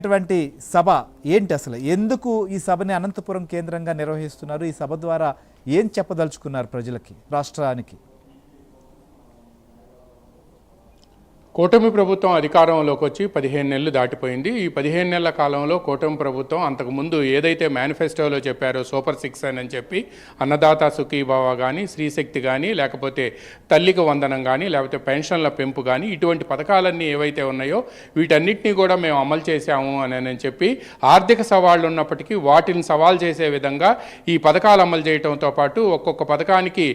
అటువంటి సభ ఏంటి అసలు? ఎందుకు ఈ సభని అనంతపురం కేంద్రంగా నిర్వహిస్తున్నారు? ఈ సభ ద్వారా ఏం చెప్పదలుచుకున్నారు ప్రజలకి, రాష్ట్రానికి? కూటమి ప్రభుత్వం అధికారంలోకి వచ్చి 15 నెలలు దాటిపోయింది. ఈ 15 నెలల కాలంలో కూటమి ప్రభుత్వం అంతకుముందు ఏదైతే మేనిఫెస్టోలో చెప్పారో సూపర్ 6 అని చెప్పి అన్నదాత సుఖీభావ కానీ, స్త్రీశక్తి కానీ, లేకపోతే తల్లికి వందనం కానీ, లేకపోతే పెన్షన్ల పెంపు కానీ, ఇటువంటి పథకాలన్నీ ఏవైతే ఉన్నాయో వీటన్నిటినీ కూడా మేము అమలు చేశాము అని చెప్పి ఆర్థిక సవాళ్ళు ఉన్నప్పటికీ వాటిని సవాల్ చేసే విధంగా ఈ పథకాలు అమలు చేయడంతో పాటు ఒక్కొక్క పథకానికి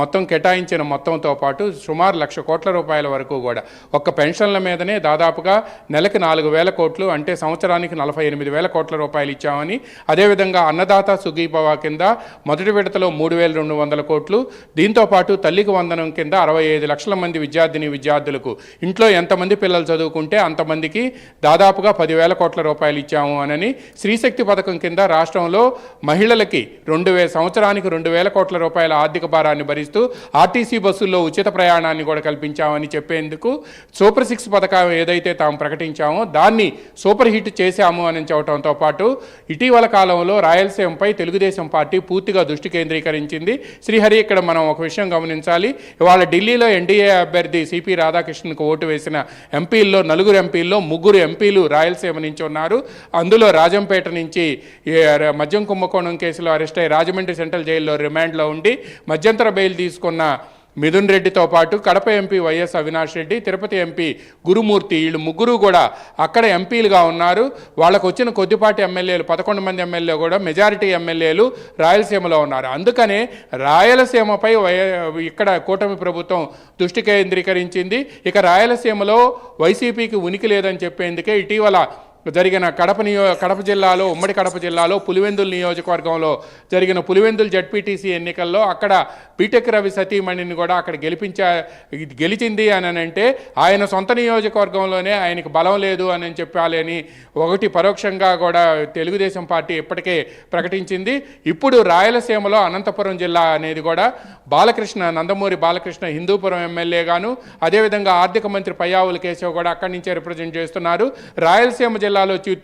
మొత్తం కేటాయించిన మొత్తంతో పాటు సుమారు 1,00,000 కోట్ల రూపాయల వరకు కూడా ఒక్క పెన్షన్ల మీదనే దాదాపుగా నెలకి 4,000 కోట్లు, అంటే సంవత్సరానికి 48,000 కోట్ల రూపాయలు ఇచ్చామని, అదేవిధంగా అన్నదాత సుఖీభవ కింద మొదటి విడతలో 3,200 కోట్లు, దీంతోపాటు తల్లికి వందనం కింద 65 లక్షల మంది విద్యార్థులకు ఇంట్లో ఎంతమంది పిల్లలు చదువుకుంటే అంతమందికి దాదాపుగా 10,000 కోట్ల రూపాయలు ఇచ్చాము అని, స్త్రీశక్తి పథకం కింద రాష్ట్రంలో మహిళలకి సంవత్సరానికి 2,000 కోట్ల రూపాయల ఆర్థిక భారాన్ని భరిస్తూ ఆర్టీసీ బస్సుల్లో ఉచిత ప్రయాణాన్ని కూడా కల్పించామని చెప్పేందుకు సూపర్ 6 పథకం ఏదైతే తాము ప్రకటించామో దాన్ని సూపర్ హిట్ చేశాము అని చెప్పడంతో పాటు ఇటీవల కాలంలో రాయలసీమపై తెలుగుదేశం పార్టీ పూర్తిగా దృష్టి కేంద్రీకరించింది. శ్రీహరి, ఇక్కడ మనం ఒక విషయం గమనించాలి. ఇవాళ ఢిల్లీలో ఎన్డీఏ అభ్యర్థి సిపి రాధాకృష్ణన్కు ఓటు వేసిన ఎంపీల్లో 4 ఎంపీల్లో 3 ఎంపీలు రాయలసీమ నుంచి ఉన్నారు. అందులో రాజంపేట నుంచి మద్యం కుంభకోణం కేసులో అరెస్ట్ అయ్యి రాజమండ్రి సెంట్రల్ జైల్లో రిమాండ్లో ఉండి మధ్యంతర బెయిల్ తీసుకున్న మిథున్ రెడ్డితో పాటు Kadapa MP YS Avinash Reddy, Tirupati MP Gurumurthy, వీళ్ళు 3 కూడా అక్కడ ఎంపీలుగా ఉన్నారు. వాళ్ళకు వచ్చిన కొద్దిపాటి ఎమ్మెల్యేలు 11 మంది ఎమ్మెల్యే కూడా మెజారిటీ ఎమ్మెల్యేలు రాయలసీమలో ఉన్నారు. అందుకనే రాయలసీమపై ఇక్కడ కూటమి ప్రభుత్వం దృష్టి కేంద్రీకరించింది. ఇక రాయలసీమలో వైసీపీకి ఉనికి లేదని చెప్పేందుకే ఇటీవల జరిగిన కడప జిల్లాలో, ఉమ్మడి కడప జిల్లాలో పులివెందుల నియోజకవర్గంలో జరిగిన పులివెందుల జడ్పీటీసీ ఎన్నికల్లో అక్కడ బీటెక్ రవి సతీమణిని కూడా అక్కడ గెలిచింది అని అంటే ఆయన సొంత నియోజకవర్గంలోనే ఆయనకు బలం లేదు అని చెప్పాలని ఒకటి పరోక్షంగా కూడా తెలుగుదేశం పార్టీ ఇప్పటికే ప్రకటించింది. ఇప్పుడు రాయలసీమలో అనంతపురం జిల్లా అనేది కూడా నందమూరి బాలకృష్ణ హిందూపురం ఎమ్మెల్యేగాను, అదేవిధంగా ఆర్థిక మంత్రి పయ్యావుల కేశవ్ కూడా అక్కడి నుంచే రిప్రజెంట్ చేస్తున్నారు. రాయలసీమ జిల్లాలో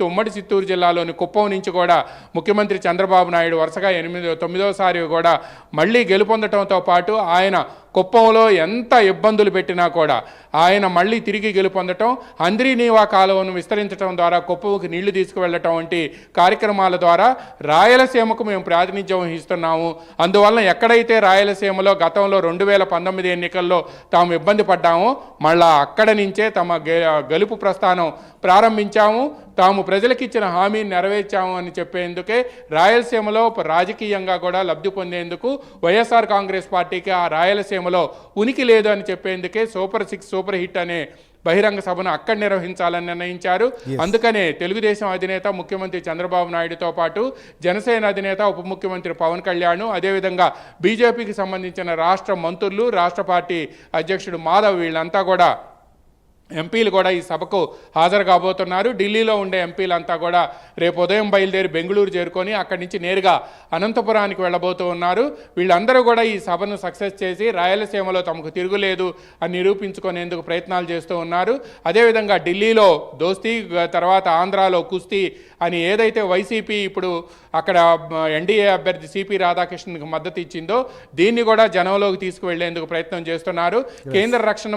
ఉమ్మడి చిత్తూరు జిల్లాలోని కుప్పం నుంచి కూడా ముఖ్యమంత్రి చంద్రబాబు నాయుడు వరుసగా 9వ కూడా మళ్ళీ గెలుపొందడంతో పాటు ఆయన కుప్పంలో ఎంత ఇబ్బందులు పెట్టినా కూడా ఆయన మళ్ళీ తిరిగి గెలుపొందటం, అంద్రీనీవా కాలువను విస్తరించడం ద్వారా కుప్పంకి నీళ్లు తీసుకువెళ్ళటం వంటి కార్యక్రమాల ద్వారా రాయలసీమకు మేము ప్రాతినిధ్యం వహిస్తున్నాము. అందువలన ఎక్కడైతే రాయలసీమలో గతంలో 2019 ఎన్నికల్లో తాము ఇబ్బంది పడ్డామో మళ్ళా అక్కడ నుంచే తమ గెలుపు ప్రస్థానం ప్రారంభించాము. తాము ప్రజలకు ఇచ్చిన హామీని నెరవేర్చాము అని చెప్పేందుకే రాయలసీమలో రాజకీయంగా కూడా లబ్ధి పొందేందుకు వైఎస్ఆర్ కాంగ్రెస్ పార్టీకి ఆ రాయలసీమలో ఉనికి లేదు అని చెప్పేందుకే సూపర్ 6 సూపర్ హిట్ అనే బహిరంగ సభను అక్కడ నిర్వహించాలని నిర్ణయించారు. అందుకనే తెలుగుదేశం అధినేత ముఖ్యమంత్రి చంద్రబాబు నాయుడుతో పాటు జనసేన అధినేత ఉప ముఖ్యమంత్రి పవన్ కళ్యాణ్, అదేవిధంగా బీజేపీకి సంబంధించిన రాష్ట్ర మంత్రులు, రాష్ట్ర పార్టీ అధ్యక్షుడు మాధవ్, వీళ్ళంతా కూడా ఎంపీలు కూడా ఈ సభకు హాజరు కాబోతున్నారు. ఢిల్లీలో ఉండే ఎంపీలంతా కూడా రేపు ఉదయం బయలుదేరి బెంగళూరు చేరుకొని అక్కడి నుంచి నేరుగా అనంతపురానికి వెళ్ళబోతూ ఉన్నారు. వీళ్ళందరూ కూడా ఈ సభను సక్సెస్ చేసి రాయలసీమలో తమకు తిరుగులేదు అని నిరూపించుకునేందుకు ప్రయత్నాలు చేస్తూ ఉన్నారు. అదేవిధంగా ఢిల్లీలో దోస్తీ, తర్వాత ఆంధ్రాలో కుస్తీ అని ఏదైతే వైసీపీ ఇప్పుడు అక్కడ ఎన్డీఏ అభ్యర్థి సిపి రాధాకృష్ణన్కి మద్దతు ఇచ్చిందో దీన్ని కూడా జనంలోకి తీసుకువెళ్లేందుకు ప్రయత్నం చేస్తున్నారు. కేంద్ర రక్షణ